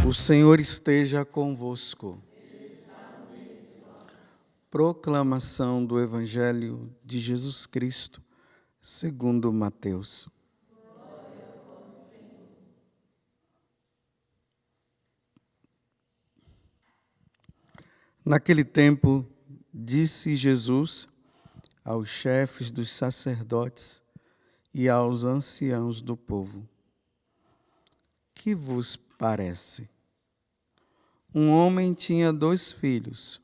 O Senhor esteja convosco. Proclamação do Evangelho de Jesus Cristo, segundo Mateus. Naquele tempo, disse Jesus aos chefes dos sacerdotes e aos anciãos do povo: Que vos parece? Um homem tinha 2 filhos.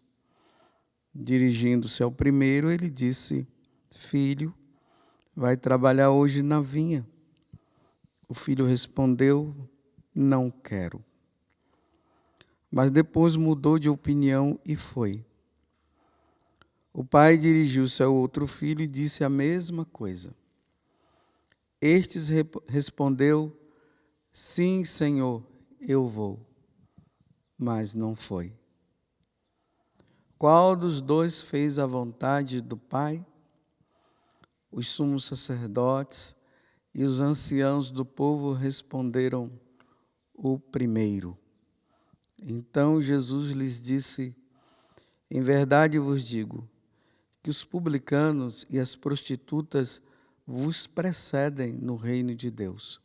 Dirigindo-se ao primeiro, ele disse: Filho, vai trabalhar hoje na vinha. O filho respondeu: Não quero. Mas depois mudou de opinião e foi. O pai dirigiu-se ao outro filho e disse a mesma coisa. Este respondeu: Sim, Senhor, eu vou. Mas não foi. Qual dos 2 fez a vontade do Pai? Os sumos sacerdotes e os anciãos do povo responderam: O primeiro. Então Jesus lhes disse: Em verdade vos digo que os publicanos e as prostitutas vos precedem no reino de Deus.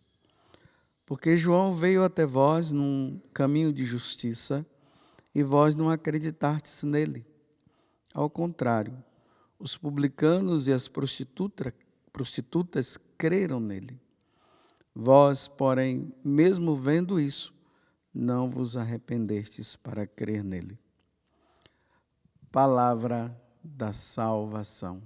Porque João veio até vós num caminho de justiça e vós não acreditastes nele. Ao contrário, os publicanos e as prostitutas creram nele. Vós, porém, mesmo vendo isso, não vos arrependestes para crer nele. Palavra da salvação.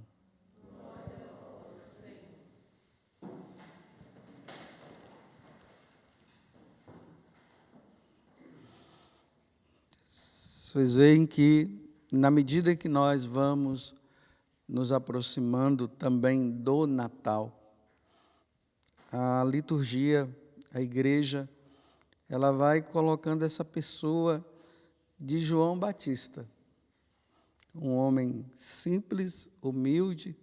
Vocês veem que, na medida que nós vamos nos aproximando também do Natal, a liturgia, a igreja, ela vai colocando essa pessoa de João Batista, um homem simples, humilde,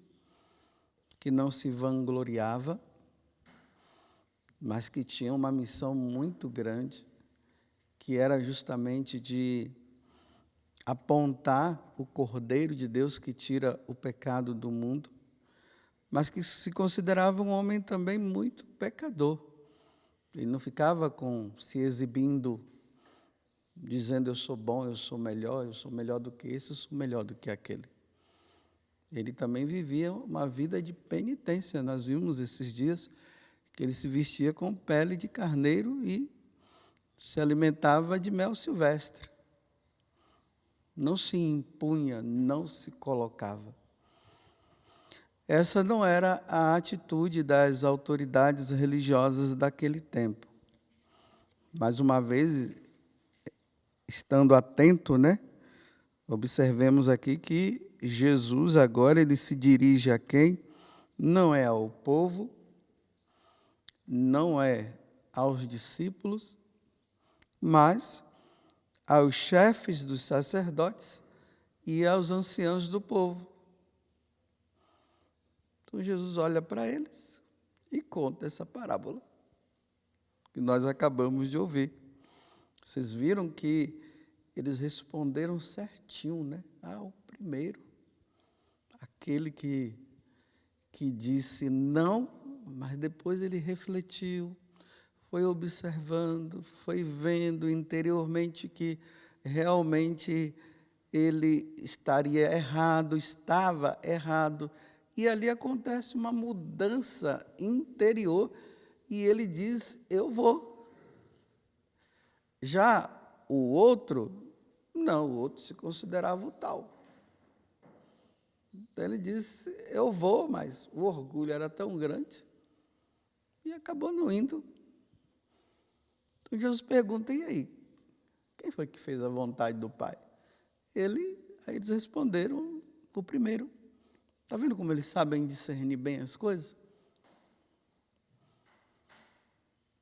que não se vangloriava, mas que tinha uma missão muito grande, que era justamente de apontar o Cordeiro de Deus que tira o pecado do mundo, mas que se considerava um homem também muito pecador. Ele não ficava se exibindo, dizendo: eu sou bom, eu sou melhor do que esse, eu sou melhor do que aquele. Ele também vivia uma vida de penitência. Nós vimos esses dias que ele se vestia com pele de carneiro e se alimentava de mel silvestre. Não se impunha, não se colocava. Essa não era a atitude das autoridades religiosas daquele tempo. Mais uma vez, estando atento, observemos aqui que Jesus agora ele se dirige a quem? Não é ao povo, não é aos discípulos, mas aos chefes dos sacerdotes e aos anciãos do povo. Então Jesus olha para eles e conta essa parábola que nós acabamos de ouvir. Vocês viram que eles responderam certinho, o primeiro, aquele que disse não, mas depois ele refletiu, foi observando, foi vendo interiormente que realmente ele estaria errado, estava errado. E ali acontece uma mudança interior e ele diz: eu vou. Já o outro, não, o outro se considerava o tal. Então ele disse: eu vou, mas o orgulho era tão grande e acabou não indo. Então Jesus pergunta: e aí? Quem foi que fez a vontade do Pai? Aí eles responderam: o primeiro. Está vendo como eles sabem discernir bem as coisas?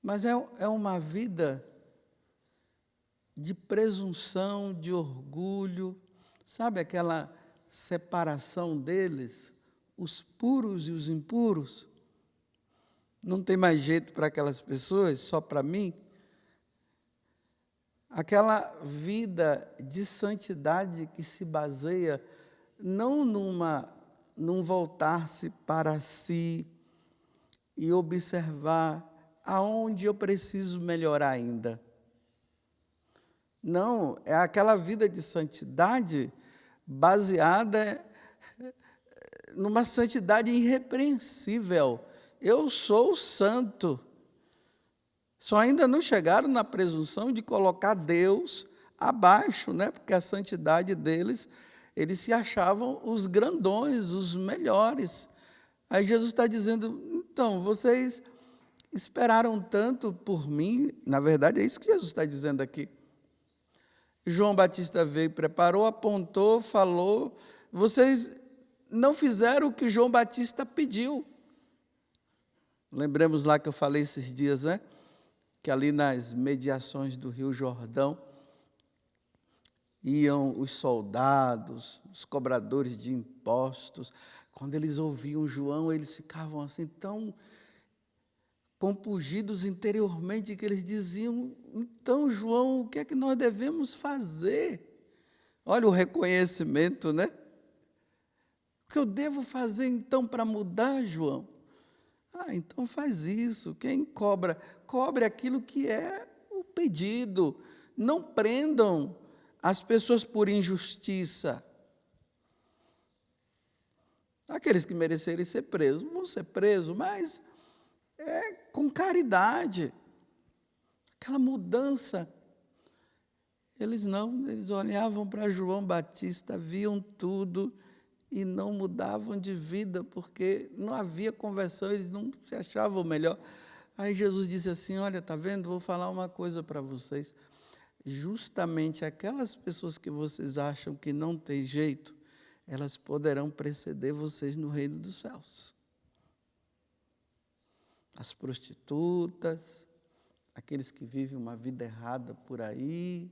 Mas é uma vida de presunção, de orgulho, sabe aquela separação deles, os puros e os impuros? Não tem mais jeito para aquelas pessoas, só para mim? aquela vida de santidade que se baseia não num voltar-se para si e observar aonde eu preciso melhorar ainda. Não, é aquela vida de santidade baseada numa santidade irrepreensível. Eu sou santo. Só ainda não chegaram na presunção de colocar Deus abaixo, né? Porque a santidade deles, eles se achavam os grandões, os melhores. Aí Jesus está dizendo, então, vocês esperaram tanto por mim, na verdade é isso que Jesus está dizendo aqui. João Batista veio, preparou, apontou, falou, vocês não fizeram o que João Batista pediu. Lembremos lá que eu falei esses dias, né? Que ali nas mediações do Rio Jordão, iam os soldados, os cobradores de impostos. Quando eles ouviam João, eles ficavam assim tão compungidos interiormente que eles diziam, então, João, o que é que nós devemos fazer? Olha o reconhecimento, né? O que eu devo fazer então para mudar, João? Então faz isso. Quem cobra, cobre aquilo que é o pedido. Não prendam as pessoas por injustiça. Aqueles que merecerem ser presos, vão ser presos, mas com caridade. Aquela mudança. Eles não, eles olhavam para João Batista, viam tudo e não mudavam de vida, porque não havia conversão, eles não se achavam melhor. Aí Jesus disse assim, olha, está vendo? Vou falar uma coisa para vocês. Justamente aquelas pessoas que vocês acham que não tem jeito, elas poderão preceder vocês no reino dos céus. As prostitutas, aqueles que vivem uma vida errada por aí,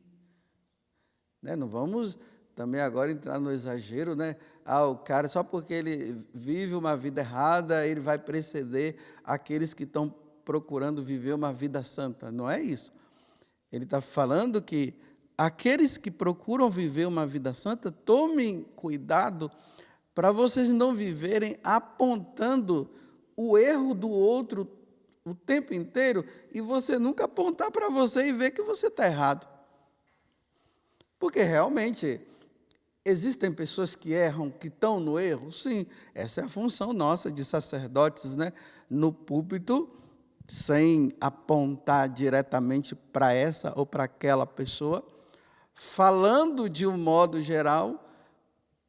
né? Não vamos também agora entrar no exagero, né? O cara, só porque ele vive uma vida errada, ele vai preceder aqueles que estão procurando viver uma vida santa. Não é isso. Ele está falando que aqueles que procuram viver uma vida santa, tomem cuidado para vocês não viverem apontando o erro do outro o tempo inteiro e você nunca apontar para você e ver que você está errado. Porque realmente existem pessoas que erram, que estão no erro? Sim, essa é a função nossa de sacerdotes, né? No púlpito, sem apontar diretamente para essa ou para aquela pessoa, falando de um modo geral,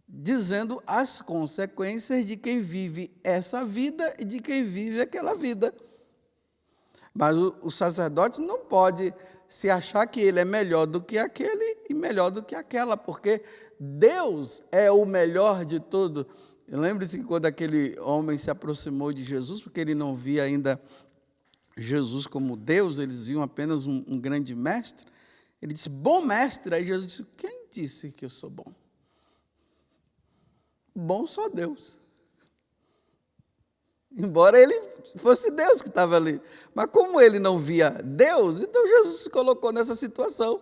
dizendo as consequências de quem vive essa vida e de quem vive aquela vida. Mas o sacerdote não pode se achar que ele é melhor do que aquele e melhor do que aquela, porque Deus é o melhor de tudo. Lembre-se que quando aquele homem se aproximou de Jesus, porque ele não via ainda Jesus como Deus, eles viam apenas um grande mestre, ele disse, bom mestre. Aí Jesus disse, quem disse que eu sou bom? Bom só Deus. Embora ele fosse Deus que estava ali. Mas como ele não via Deus, então Jesus se colocou nessa situação.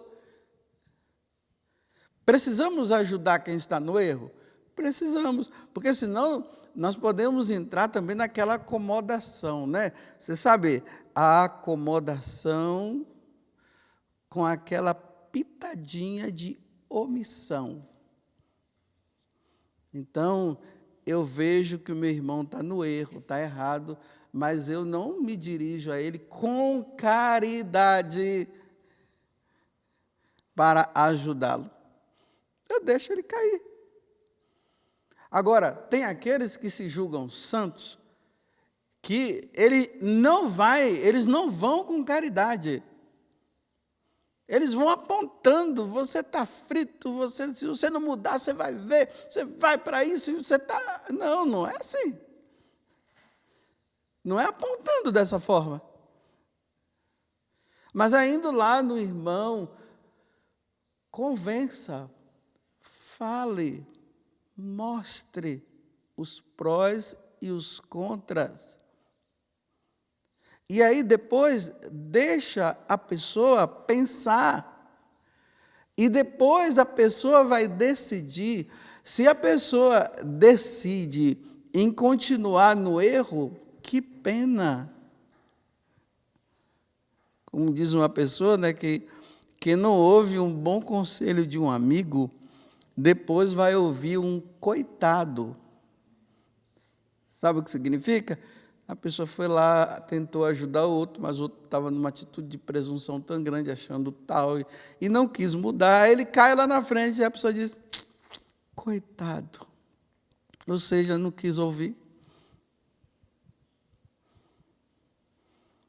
Precisamos ajudar quem está no erro? Precisamos, porque senão nós podemos entrar também naquela acomodação, né? Você sabe, a acomodação com aquela pitadinha de omissão. Então, eu vejo que o meu irmão está no erro, está errado, mas eu não me dirijo a ele com caridade para ajudá-lo. Eu deixo ele cair. Agora, tem aqueles que se julgam santos, que eles não vão com caridade. Eles vão apontando, você está frito, se você não mudar, você vai ver, você vai para isso, e você está... Não, não é assim. Não é apontando dessa forma. Mas ainda lá no irmão, convença, fale, mostre os prós e os contras. E aí depois deixa a pessoa pensar E depois a pessoa vai decidir. Se a pessoa decide em continuar no erro, que pena. Como diz uma pessoa, né, que não ouve um bom conselho de um amigo, depois vai ouvir um coitado. Sabe o que significa? A pessoa foi lá, tentou ajudar o outro, mas o outro estava numa atitude de presunção tão grande, achando tal, e não quis mudar. Aí ele cai lá na frente e a pessoa diz, coitado. Ou seja, não quis ouvir.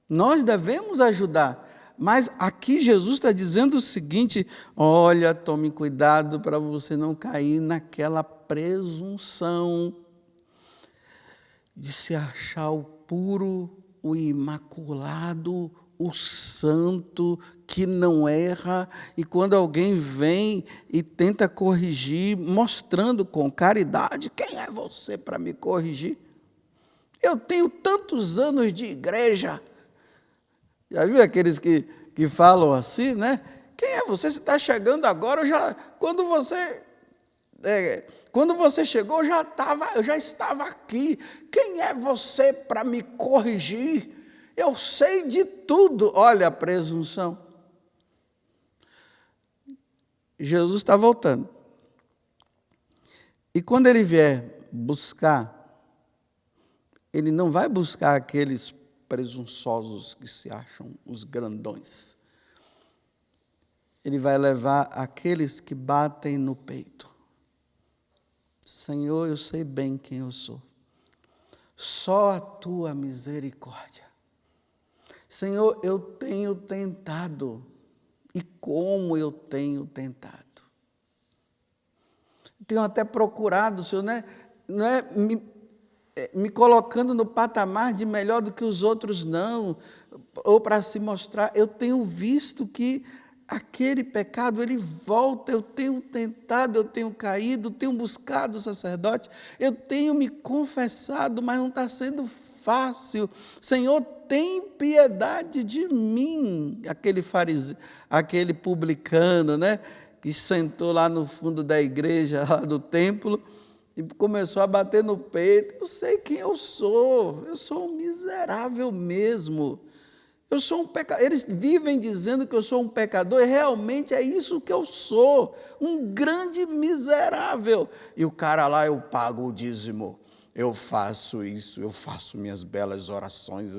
Nós devemos ajudar, mas aqui Jesus está dizendo o seguinte, olha, tome cuidado para você não cair naquela presunção de se achar o puro, o imaculado, o santo, que não erra, e quando alguém vem e tenta corrigir, mostrando com caridade, quem é você para me corrigir? Eu tenho tantos anos de igreja. Já viu aqueles que falam assim, né? Quem é você? Você está chegando agora, quando você chegou, eu já estava aqui. Quem é você para me corrigir? Eu sei de tudo. Olha a presunção. Jesus está voltando. E quando ele vier buscar, ele não vai buscar aqueles presunçosos que se acham os grandões. Ele vai levar aqueles que batem no peito. Senhor, eu sei bem quem eu sou. Só a tua misericórdia. Senhor, eu tenho tentado. E como eu tenho tentado. Tenho até procurado, Senhor, não é me colocando no patamar de melhor do que os outros, não. Ou para se mostrar. Eu tenho visto que aquele pecado, ele volta, eu tenho tentado, eu tenho caído, tenho buscado o sacerdote, eu tenho me confessado, mas não está sendo fácil. Senhor, tem piedade de mim. Aquele fariseu, aquele publicano, né, que sentou lá no fundo da igreja, lá do templo, e começou a bater no peito. Eu sei quem eu sou um miserável mesmo. Eu sou um pecador. Eles vivem dizendo que eu sou um pecador, e realmente é isso que eu sou, um grande miserável. E o cara lá, eu pago o dízimo, eu faço isso, eu faço minhas belas orações.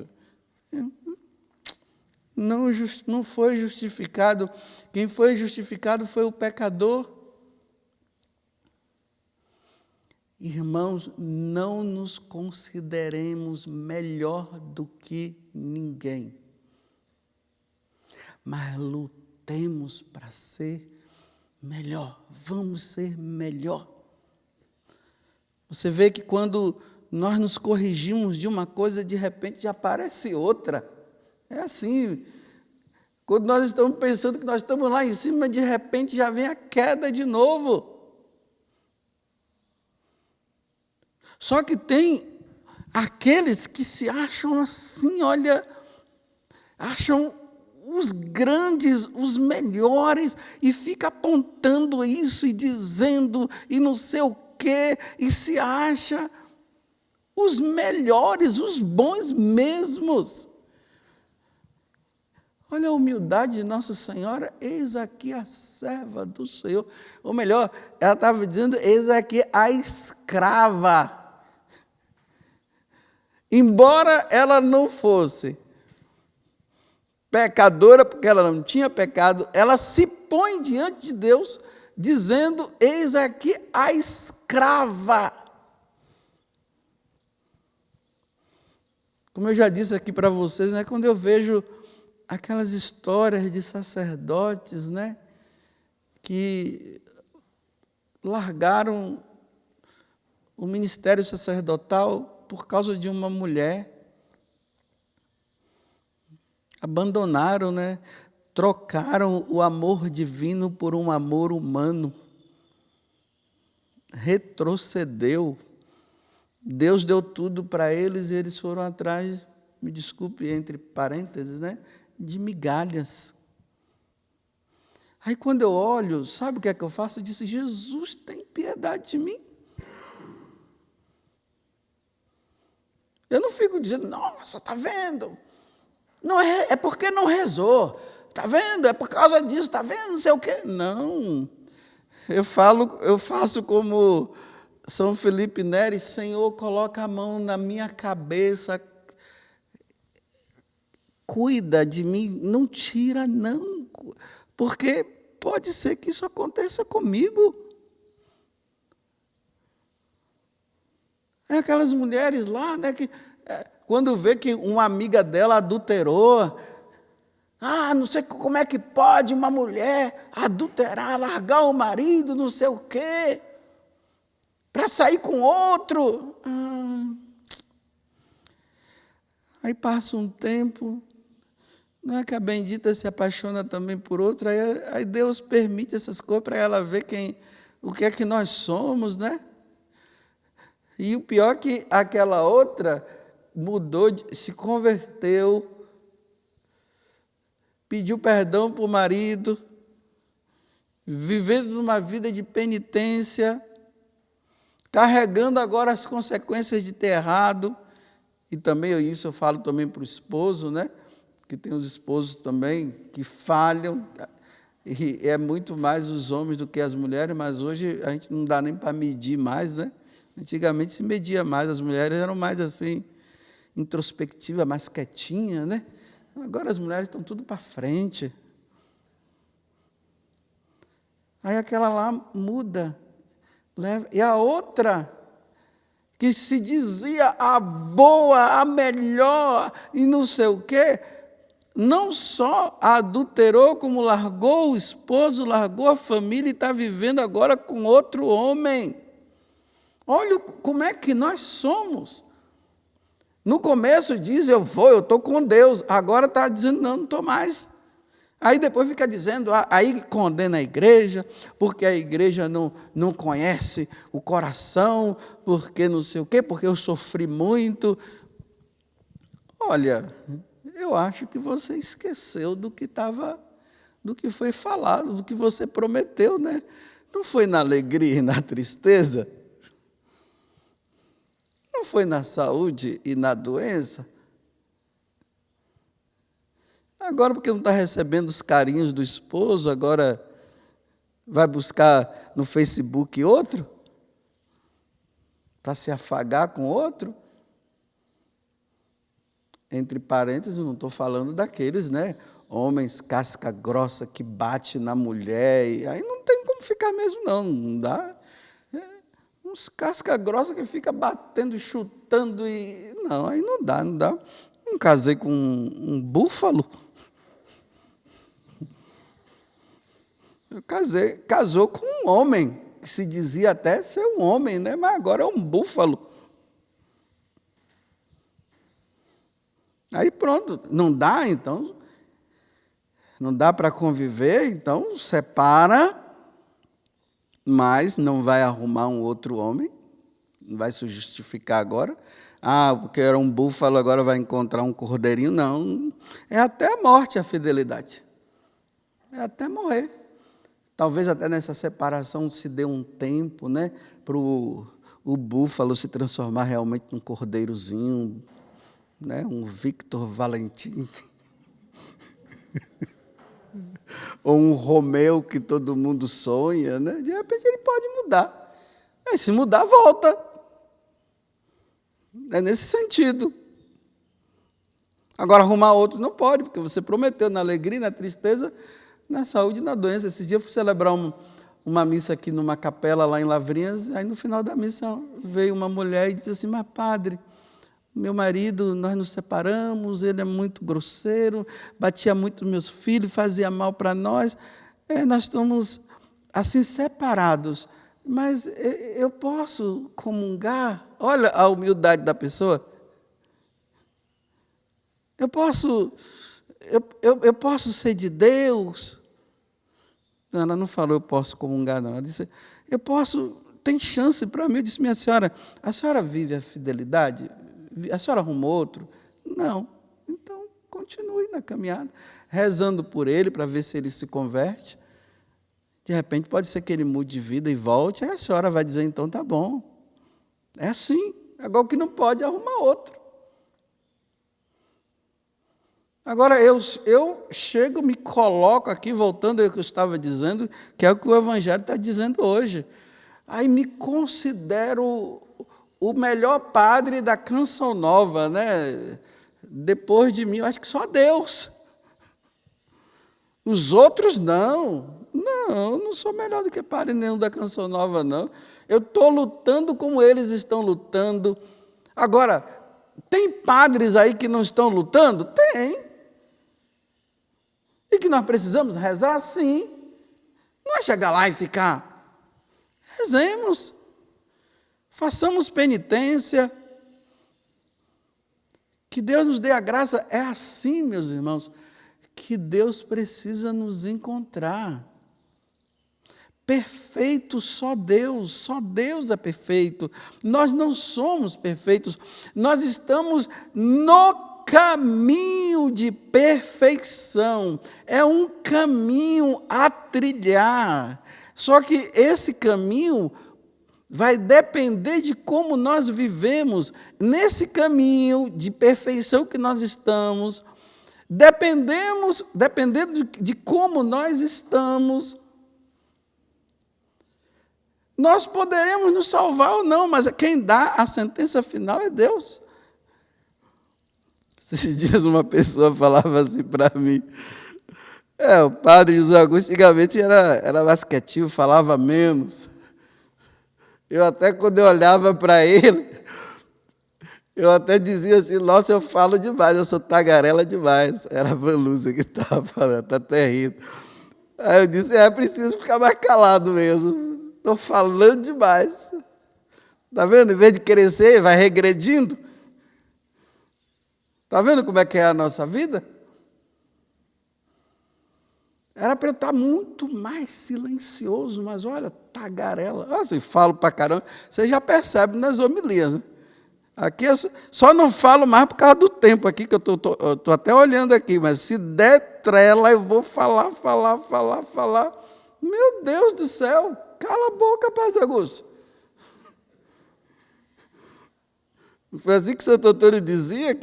Não foi justificado. Quem foi justificado foi o pecador. Irmãos, não nos consideremos melhor do que ninguém. Mas lutemos para ser melhor. Vamos ser melhor. Você vê que quando nós nos corrigimos de uma coisa, de repente já aparece outra. É assim. Quando nós estamos pensando que nós estamos lá em cima, de repente já vem a queda de novo. Só que tem aqueles que se acham assim, olha, acham os grandes, os melhores, e fica apontando isso e dizendo, e não sei o quê, e se acha os melhores, os bons mesmos. Olha a humildade de Nossa Senhora, eis aqui a serva do Senhor. Ou melhor, ela estava dizendo, eis aqui a escrava. Embora ela não fosse pecadora, porque ela não tinha pecado, ela se põe diante de Deus, dizendo, eis aqui a escrava. Como eu já disse aqui para vocês, né, quando eu vejo aquelas histórias de sacerdotes, né, que largaram o ministério sacerdotal por causa de uma mulher, abandonaram, né? Trocaram o amor divino por um amor humano, retrocedeu. Deus deu tudo para eles e eles foram atrás, me desculpe, entre parênteses, né? De migalhas. Aí quando eu olho, sabe o que é que eu faço? Eu disse, Jesus, tem piedade de mim. Eu não fico dizendo, nossa, está vendo? Não é porque não rezou. Está vendo? É por causa disso, está vendo? Não sei o quê. Não. Eu faço como São Felipe Neri, Senhor, coloca a mão na minha cabeça, cuida de mim, não tira, não. Porque pode ser que isso aconteça comigo. É aquelas mulheres lá, né, que quando vê que uma amiga dela adulterou, não sei como é que pode uma mulher adulterar, largar o marido, não sei o quê, para sair com outro. Aí passa um tempo, não é que a bendita se apaixona também por outro, aí Deus permite essas coisas para ela ver o que é que nós somos, né? E o pior é que aquela outra mudou, se converteu, pediu perdão para o marido, vivendo uma vida de penitência, carregando agora as consequências de ter errado. E também isso eu falo também para o esposo, né? Que tem os esposos também que falham, e é muito mais os homens do que as mulheres, mas hoje a gente não dá nem para medir mais, né? Antigamente se media mais, as mulheres eram mais assim, introspectivas, mais quietinhas, né? Agora as mulheres estão tudo para frente. Aí aquela lá muda, leva, e a outra, que se dizia a boa, a melhor, e não sei o quê, não só adulterou, como largou o esposo, largou a família e está vivendo agora com outro homem. Olha como é que nós somos. No começo diz, eu estou com Deus. Agora está dizendo, não estou mais. Aí depois fica dizendo, aí condena a igreja, porque a igreja não conhece o coração, porque não sei o quê, porque eu sofri muito. Olha, eu acho que você esqueceu do que foi falado, do que você prometeu, né? Não foi na alegria e na tristeza? Não foi na saúde e na doença? Agora, porque não está recebendo os carinhos do esposo, agora vai buscar no Facebook outro? Para se afagar com outro? Entre parênteses, não estou falando daqueles, né? Homens casca grossa que bate na mulher, e aí não tem como ficar mesmo, não dá. Uns casca grossa que fica batendo, chutando, e não, aí não dá. Não casei com um búfalo. Casou com um homem, que se dizia até ser um homem, né? Mas agora é um búfalo. Aí pronto, não dá, então, não dá para conviver, então separa, mas não vai arrumar um outro homem, não vai se justificar agora. Porque era um búfalo, agora vai encontrar um cordeirinho. Não, é até a morte a fidelidade, é até morrer. Talvez até nessa separação se dê um tempo, né, para o búfalo se transformar realmente num cordeirozinho, né, um Victor Valentim, ou um Romeu que todo mundo sonha, né? De repente ele pode mudar. Aí, se mudar, volta. É nesse sentido. Agora, arrumar outro não pode, porque você prometeu na alegria, na tristeza, na saúde e na doença. Esses dias eu fui celebrar uma missa aqui numa capela lá em Lavrinhas, aí no final da missa veio uma mulher e disse assim, mas padre, meu marido, nós nos separamos, ele é muito grosseiro, batia muito nos meus filhos, fazia mal para nós, nós estamos assim separados, mas eu posso comungar? Olha a humildade da pessoa. Eu posso ser de Deus? Não, ela não falou eu posso comungar, não. Ela disse, tem chance para mim. Eu disse, minha senhora, a senhora vive a fidelidade? A senhora arrumou outro? Não. Então, continue na caminhada, rezando por ele, para ver se ele se converte. De repente pode ser que ele mude de vida e volte, aí a senhora vai dizer, então tá bom. É assim. Agora o que não pode é arrumar outro. Agora eu chego, me coloco aqui, voltando ao que eu estava dizendo, que é o que o Evangelho está dizendo hoje. Aí me considero o melhor padre da Canção Nova, né? Depois de mim, eu acho que só Deus. Os outros não. Não, eu não sou melhor do que padre nenhum da Canção Nova, não. Eu estou lutando como eles estão lutando. Agora, tem padres aí que não estão lutando? Tem. E que nós precisamos rezar? Sim. Não é chegar lá e ficar. Rezemos. Façamos penitência. Que Deus nos dê a graça. É assim, meus irmãos, que Deus precisa nos encontrar. Perfeito só Deus é perfeito. Nós não somos perfeitos, nós estamos no caminho de perfeição. É um caminho a trilhar. Só que esse caminho vai depender de como nós vivemos. Nesse caminho de perfeição que nós estamos, dependendo de como nós estamos, nós poderemos nos salvar ou não, mas quem dá a sentença final é Deus. Esses dias uma pessoa falava assim para mim, o padre José Augusto antigamente era mais quietinho, falava menos. Eu até quando eu olhava para ele, eu até dizia assim, nossa, eu falo demais, eu sou tagarela demais. Era a Vanusa que estava falando, está até rindo. Aí eu disse, é preciso ficar mais calado mesmo. Estou falando demais. Está vendo? Em vez de crescer, vai regredindo. Está vendo como é que é a nossa vida? Era para eu estar muito mais silencioso, mas olha, tagarela. Assim, falo para caramba. Você já percebe nas homilias, né? Aqui eu só não falo mais por causa do tempo aqui, que eu estou até olhando aqui, mas se der trela, eu vou falar. Meu Deus do céu, cala a boca, Padre Augusto. Não foi assim que Santo Antônio dizia,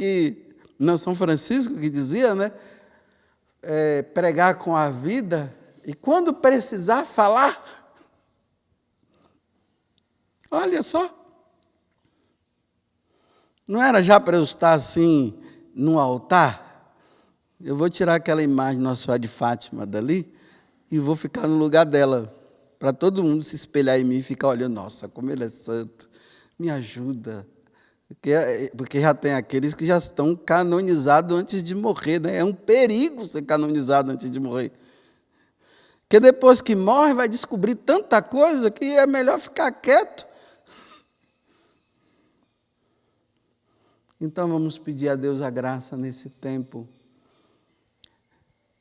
não, São Francisco que dizia, né? Pregar com a vida, e quando precisar falar, olha só. Não era já para eu estar assim, no altar? Eu vou tirar aquela imagem de Nossa Senhora de Fátima dali e vou ficar no lugar dela, para todo mundo se espelhar em mim e ficar olhando, nossa, como ele é santo, me ajuda. Porque já tem aqueles que já estão canonizados antes de morrer, né? É um perigo ser canonizado antes de morrer. Porque depois que morre vai descobrir tanta coisa que é melhor ficar quieto. Então vamos pedir a Deus a graça nesse tempo,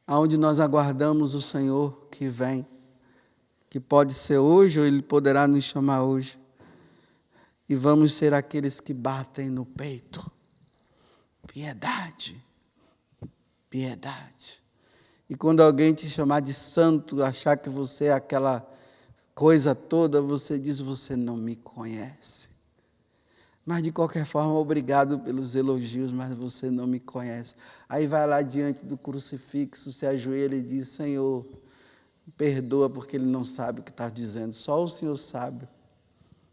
onde nós aguardamos o Senhor que vem, que pode ser hoje ou Ele poderá nos chamar hoje. E vamos ser aqueles que batem no peito. Piedade, piedade. E quando alguém te chamar de santo, achar que você é aquela coisa toda, você diz, você não me conhece. Mas, de qualquer forma, obrigado pelos elogios, mas você não me conhece. Aí vai lá diante do crucifixo, se ajoelha e diz, Senhor, perdoa porque ele não sabe o que está dizendo. Só o Senhor sabe.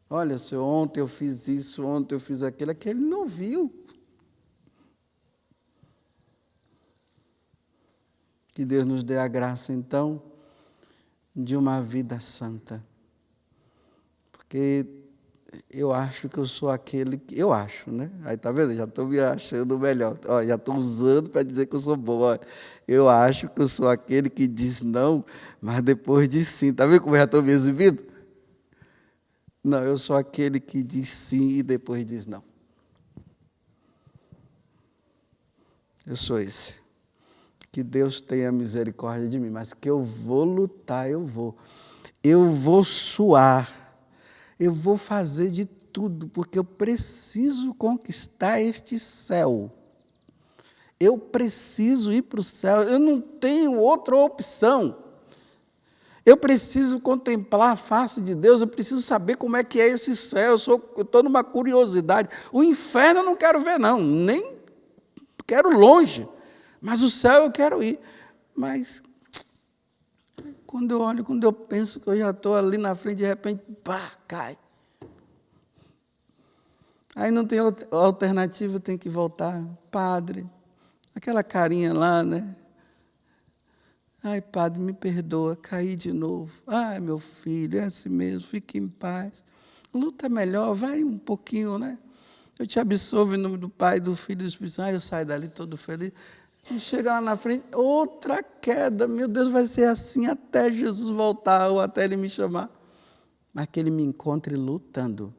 Olha, Senhor, ontem eu fiz isso, ontem eu fiz aquilo, que ele não viu. Que Deus nos dê a graça, então, de uma vida santa. Porque eu acho que eu sou aquele que... Eu acho, né? Aí, tá vendo? Já estou me achando melhor. Ó, já estou usando para dizer que eu sou bom. Ó, eu acho que eu sou aquele que diz não, mas depois diz sim. Está vendo como eu já estou me exibindo? Não, eu sou aquele que diz sim e depois diz não. Eu sou esse. Que Deus tenha misericórdia de mim, mas que eu vou lutar, eu vou. Eu vou suar. Eu vou fazer de tudo, porque eu preciso conquistar este céu. Eu preciso ir para o céu, eu não tenho outra opção. Eu preciso contemplar a face de Deus, eu preciso saber como é que é esse céu, eu estou numa curiosidade. O inferno eu não quero ver, não, nem quero longe, mas o céu eu quero ir. Mas, quando eu olho, quando eu penso que eu já estou ali na frente, de repente, pá, cai. Aí não tem alternativa, tem que voltar. Padre, aquela carinha lá, né? Ai, padre, me perdoa, caí de novo. Ai, meu filho, é assim mesmo, fique em paz. Luta melhor, vai um pouquinho, né? Eu te absolvo em nome do Pai, do Filho e do Espírito Santo. Aí eu saio dali todo feliz. E chega lá na frente, outra queda. Meu Deus, vai ser assim até Jesus voltar ou até Ele me chamar. Mas que Ele me encontre lutando.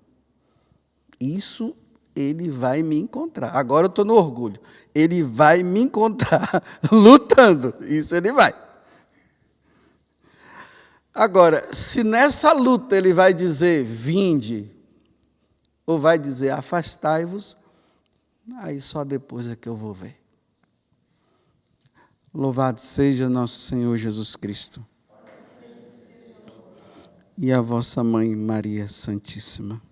Isso Ele vai me encontrar. Agora eu estou no orgulho. Ele vai me encontrar lutando. Isso Ele vai. Agora, se nessa luta Ele vai dizer, vinde, ou vai dizer, afastai-vos, aí só depois é que eu vou ver. Louvado seja nosso Senhor Jesus Cristo. E a vossa Mãe Maria Santíssima.